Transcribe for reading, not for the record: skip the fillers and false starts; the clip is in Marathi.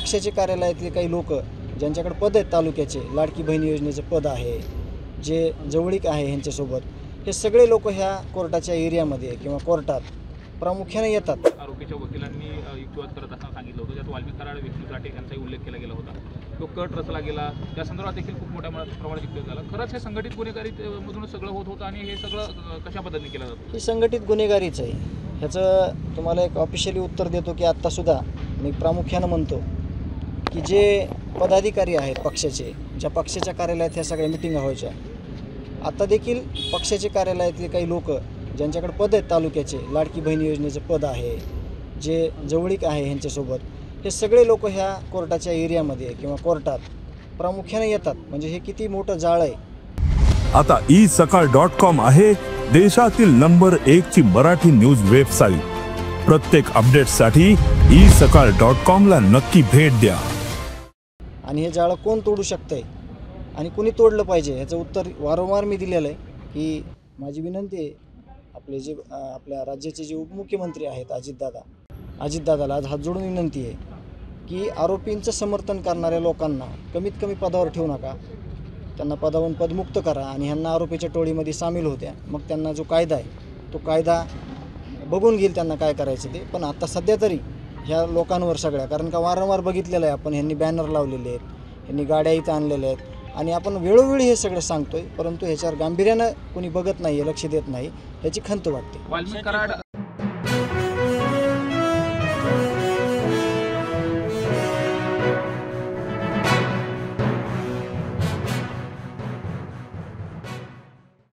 पक्षाचे कार्यालयातले काही लोक ज्यांच्याकडे पद आहेत तालुक्याचे, लाडकी बहीण योजनेचं पद आहे, जे जवळीक आहे ह्यांच्यासोबत, हे सगळे लोक ह्या कोर्टाच्या एरियामध्ये किंवा कोर्टात प्रामुख्याने येतात। आरोपीच्या वकिलांनी युक्तिवाद करत असताना सांगितलं होतं, ज्यात वाल्मिक कराड, विष्णू साठे यांचाही उल्लेख केला गेला होता। तो कट रचला गेला, त्या संदर्भात देखील खूप मोठ्या प्रमाणात युक्तिवाद झाला। खरंच हे संघटित गुन्हेगारीमधूनच सगळं होत होतं आणि हे सगळं कशा पद्धतीने केलं जातं? ही संघटित गुन्हेगारीच आहे। ह्याचं तुम्हाला एक ऑफिशियली उत्तर देतो की आत्तासुद्धा मी प्रामुख्यानं म्हणतो की जे पदाधिकारी आहेत पक्षाचे, ज्या पक्षाच्या कार्यालयात ह्या सगळ्या मिटिंगा व्हायच्या, आता देखील पक्षाचे कार्यालयातले काही लोक ज्यांच्याकडे पद आहेत तालुक्याचे, लाडकी बहीण योजनेचं पद आहे, जे जवळीक आहे ह्यांच्यासोबत, हे सगळे लोक ह्या कोर्टाच्या एरियामध्ये किंवा कोर्टात प्रामुख्याने येतात। म्हणजे हे किती मोठं जाळ आहे। आता isakal.com आहे देशातील नंबर 1 ची मराठी न्यूज वेबसाईट। प्रत्येक अपडेटसाठी isakal.com ला नक्की भेट द्या। आणि हे जाळं कोण तोडू शकतंय आणि कुणी तोडलं पाहिजे ह्याचं उत्तर वारंवार मी दिलेलं आहे की माझी विनंती आहे आपले जे आपल्या राज्याचे जे उपमुख्यमंत्री आहेत अजितदादाला आज हात जोडून विनंती आहे की आरोपींचं समर्थन करणाऱ्या लोकांना कमीत कमी पदावर ठेवू नका, त्यांना पदावरून पदमुक्त करा आणि ह्यांना आरोपीच्या टोळीमध्ये सामील होत्या। मग त्यांना जो कायदा आहे तो कायदा बघून घेईल त्यांना काय करायचं ते। पण आता सध्या तरी ह्या लोकांवर सगळ्या, कारण का वारंवार बघितलेलं आहे आपण, ह्यांनी बॅनर लावलेले आहेत, ह्यांनी गाड्या इथं आणलेल्या आहेत आणि आपण वेळोवेळी हे सगळं सांगतोय, परंतु ह्याच्यावर गांभीर्यानं कोणी बघत नाही, लक्ष देत नाही, याची खंत वाटते। वाल्मिक कराड